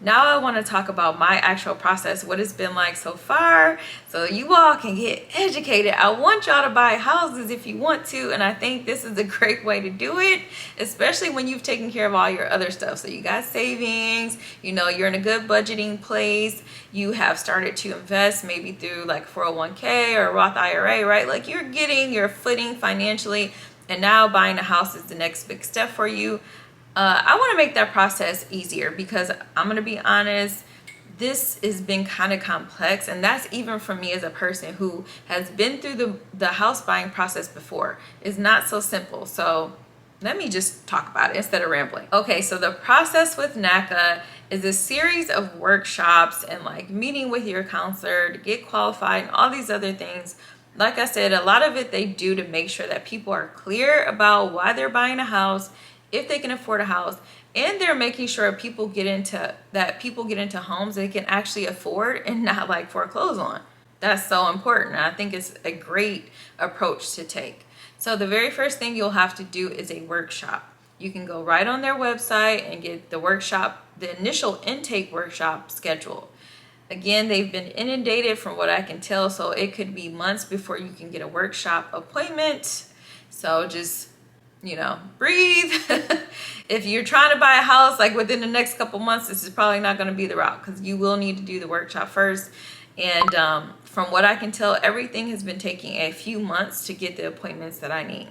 now I want to talk about my actual process, what it's been like so far, so you all can get educated. I want y'all to buy houses if you want to, and I think this is a great way to do it, especially when you've taken care of all your other stuff. So you got savings, you know, you're in a good budgeting place, you have started to invest maybe through like 401k or Roth IRA, right? Like you're getting your footing financially, and now buying a house is the next big step for you. I want to make that process easier because I'm going to be honest, this has been kind of complex, and that's even for me as a person who has been through the house buying process before. It's not so simple. So let me just talk about it instead of rambling. Okay, so the process with NACA is a series of workshops and like meeting with your counselor to get qualified and all these other things. Like I said, a lot of it they do to make sure that people are clear about why they're buying a house, if they can afford a house, and they're making sure people get into homes they can actually afford and not like foreclose on. That's so important. I think it's a great approach to take. So the very first thing you'll have to do is a workshop. You can go right on their website and get the workshop, the initial intake workshop scheduled. Again, they've been inundated from what I can tell, so it could be months before you can get a workshop appointment. So just, you know, breathe. If you're trying to buy a house like within the next couple months, this is probably not going to be the route because you will need to do the workshop first. And from what I can tell, everything has been taking a few months to get the appointments that I need.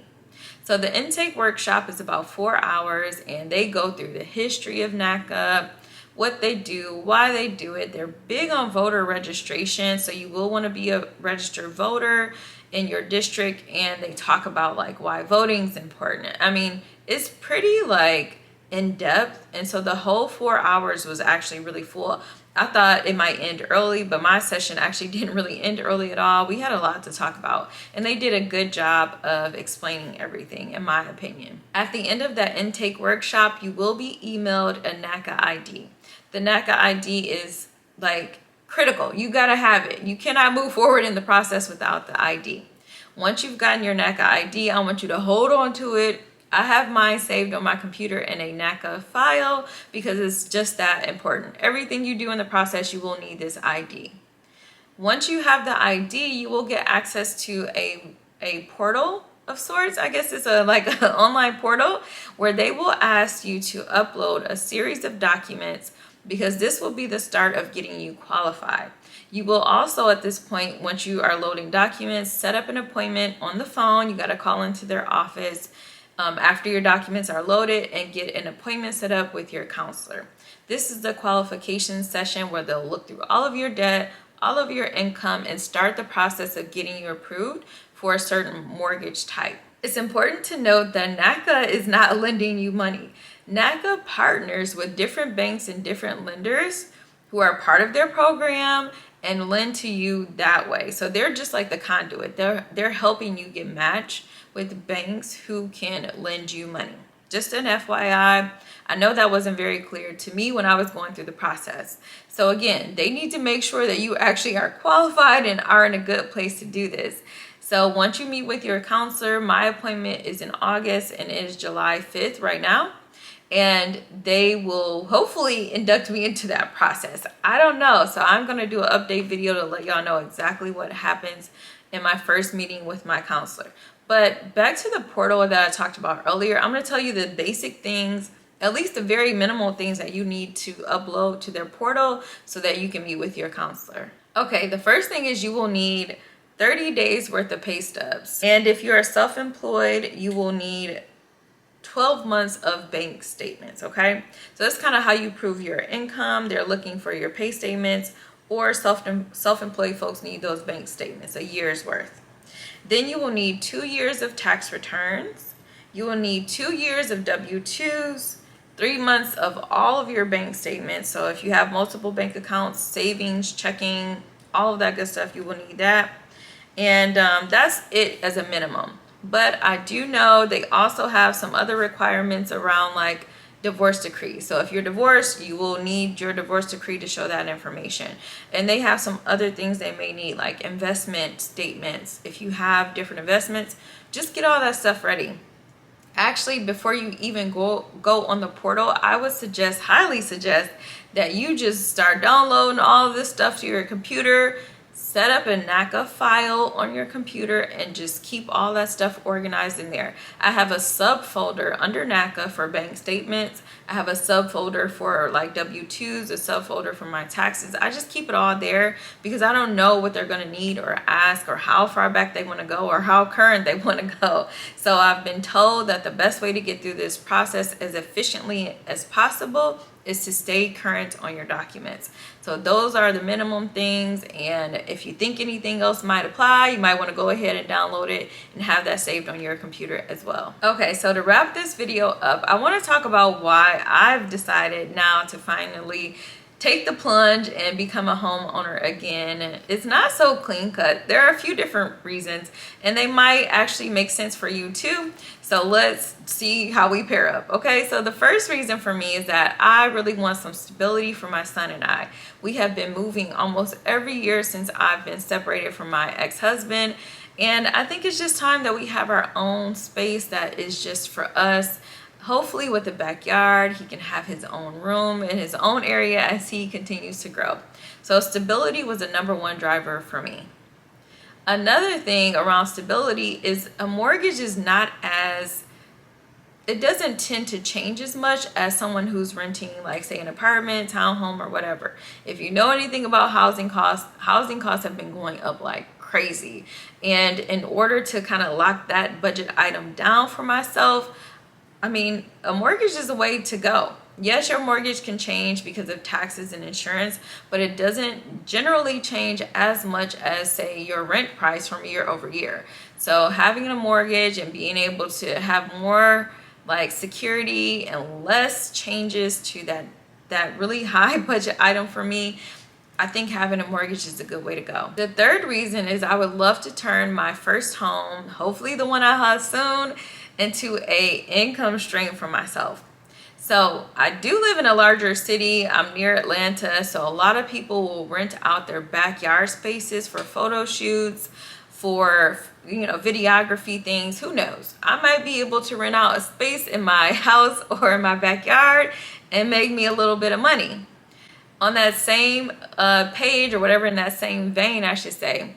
So the intake workshop is about 4 hours, and they go through the history of NACA, what they do, why they do it. They're big on voter registration, so you will want to be a registered voter in your district, and they talk about like why voting is important. I mean, it's pretty like in depth, and so the whole 4 hours was actually really full. I thought it might end early, but my session actually didn't really end early at all. We had a lot to talk about, and they did a good job of explaining everything, in my opinion. At the end of that intake workshop, you will be emailed a NACA ID. The NACA ID is like critical. You gotta have it. You cannot move forward in the process without the ID. Once you've gotten your NACA ID, I want you to hold on to it. I have mine saved on my computer in a NACA file because it's just that important. Everything you do in the process, you will need this ID. Once you have the ID, you will get access to a portal of sorts. I guess it's like an online portal where they will ask you to upload a series of documents, because this will be the start of getting you qualified. You will also, at this point, once you are loading documents, set up an appointment on the phone. You got to call into their office after your documents are loaded and get an appointment set up with your counselor. This is the qualification session where they'll look through all of your debt, all of your income, and start the process of getting you approved for a certain mortgage type. It's important to note that NACA is not lending you money. NACA partners with different banks and different lenders who are part of their program and lend to you that way. So they're just like the conduit. They're helping you get matched with banks who can lend you money. Just an FYI, I know that wasn't very clear to me when I was going through the process. So again, they need to make sure that you actually are qualified and are in a good place to do this. So once you meet with your counselor, my appointment is in August and it is July 5th right now. And they will hopefully induct me into that process. I don't know. So I'm going to do an update video to let y'all know exactly what happens in my first meeting with my counselor. But back to the portal that I talked about earlier, I'm going to tell you the basic things, at least the very minimal things that you need to upload to their portal so that you can meet with your counselor. Okay, the first thing is you will need 30 days worth of pay stubs. And if you're self-employed, you will need 12 months of bank statements, okay? So that's kind of how you prove your income. They're looking for your pay statements, or self-employed folks need those bank statements, a year's worth. Then you will need 2 years of tax returns. You will need 2 years of W-2s, 3 months of all of your bank statements. So if you have multiple bank accounts, savings, checking, all of that good stuff, you will need that. And that's it as a minimum. But I do know they also have some other requirements around like divorce decree. So if you're divorced, you will need your divorce decree to show that information. And they have some other things they may need, like investment statements. If you have different investments, just get all that stuff ready. Actually, before you even go on the portal, I would highly suggest that you just start downloading all of this stuff to your computer. Set up a NACA file on your computer and just keep all that stuff organized in there. I have a subfolder under NACA for bank statements. I have a subfolder for like W-2s, a subfolder for my taxes. I just keep it all there because I don't know what they're going to need or ask, or how far back they want to go, or how current they want to go. So I've been told that the best way to get through this process as efficiently as possible is to stay current on your documents. So those are the minimum things, and if you think anything else might apply, you might want to go ahead and download it and have that saved on your computer as well. Okay, so to wrap this video up, I want to talk about why I've decided now to finally take the plunge and become a homeowner again. It's not so clean cut. There are a few different reasons, and they might actually make sense for you too. So let's see how we pair up. Okay, so the first reason for me is that I really want some stability for my son and I. We have been moving almost every year since I've been separated from my ex-husband, and I think it's just time that we have our own space that is just for us. Hopefully with a backyard, he can have his own room in his own area as he continues to grow. So stability was the #1 driver for me. Another thing around stability is a mortgage is not as, it doesn't tend to change as much as someone who's renting, like say an apartment, townhome, or whatever. If you know anything about housing costs have been going up like crazy. And in order to kind of lock that budget item down for myself, I mean, a mortgage is a way to go. Yes, your mortgage can change because of taxes and insurance, but it doesn't generally change as much as, say, your rent price from year over year. So having a mortgage and being able to have more like security and less changes to that really high budget item for me, I think having a mortgage is a good way to go. The third reason is I would love to turn my first home, hopefully the one I have soon, into a income stream for myself. So I do live in a larger city. I'm near Atlanta, so a lot of people will rent out their backyard spaces for photo shoots, for videography things. Who knows? I might be able to rent out a space in my house or in my backyard and make me a little bit of money. On that same page, or whatever, in that same vein, I should say,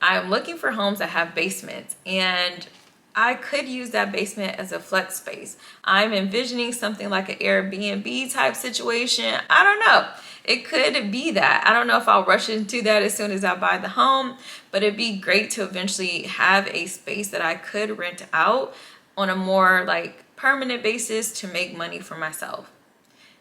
I'm looking for homes that have basements, and I could use that basement as a flex space. I'm envisioning something like an Airbnb type situation. I don't know. It could be that. I don't know if I'll rush into that as soon as I buy the home, but it'd be great to eventually have a space that I could rent out on a more like permanent basis to make money for myself.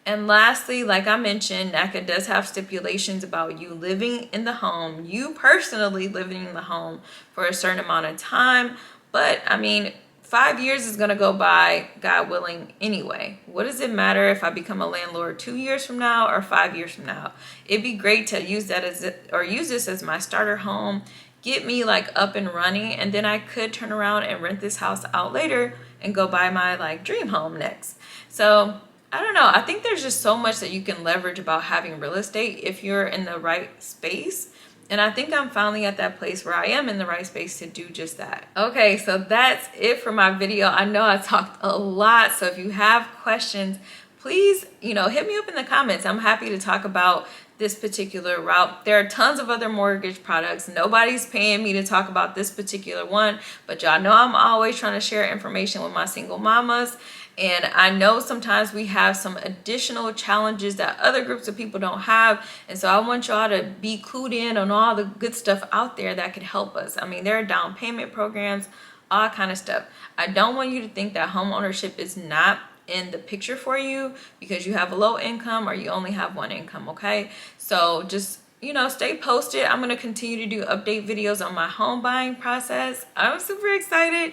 And lastly, like I mentioned, NACA does have stipulations about you living in the home, you personally living in the home for a certain amount of time. But I mean, 5 years is going to go by, God willing, anyway. What does it matter if I become a landlord 2 years from now or 5 years from now? It'd be great to use this as my starter home, get me like up and running, and then I could turn around and rent this house out later and go buy my like dream home next. So I don't know. I think there's just so much that you can leverage about having real estate if you're in the right space. And I think I'm finally at that place where I am in the right space to do just that. Okay, so that's it for my video. I know I talked a lot, so if you have questions, please, hit me up in the comments. I'm happy to talk about this particular route. There are tons of other mortgage products. Nobody's paying me to talk about this particular one, but y'all know I'm always trying to share information with my single mamas. And I know sometimes we have some additional challenges that other groups of people don't have. And so I want y'all to be clued in on all the good stuff out there that could help us. I mean, there are down payment programs, all kind of stuff. I don't want you to think that home ownership is not in the picture for you because you have a low income or you only have one income, okay? So just, stay posted. I'm going to continue to do update videos on my home buying process. I'm super excited.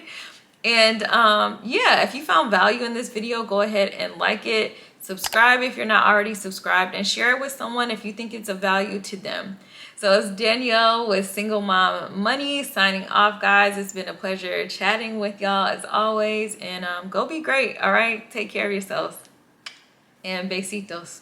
And yeah, if you found value in this video, go ahead and like it, subscribe if you're not already subscribed, and share it with someone if you think it's of value to them. So it's Danielle with Single Mom Money signing off, guys. It's been a pleasure chatting with y'all as always, and go be great. All right, take care of yourselves, and besitos.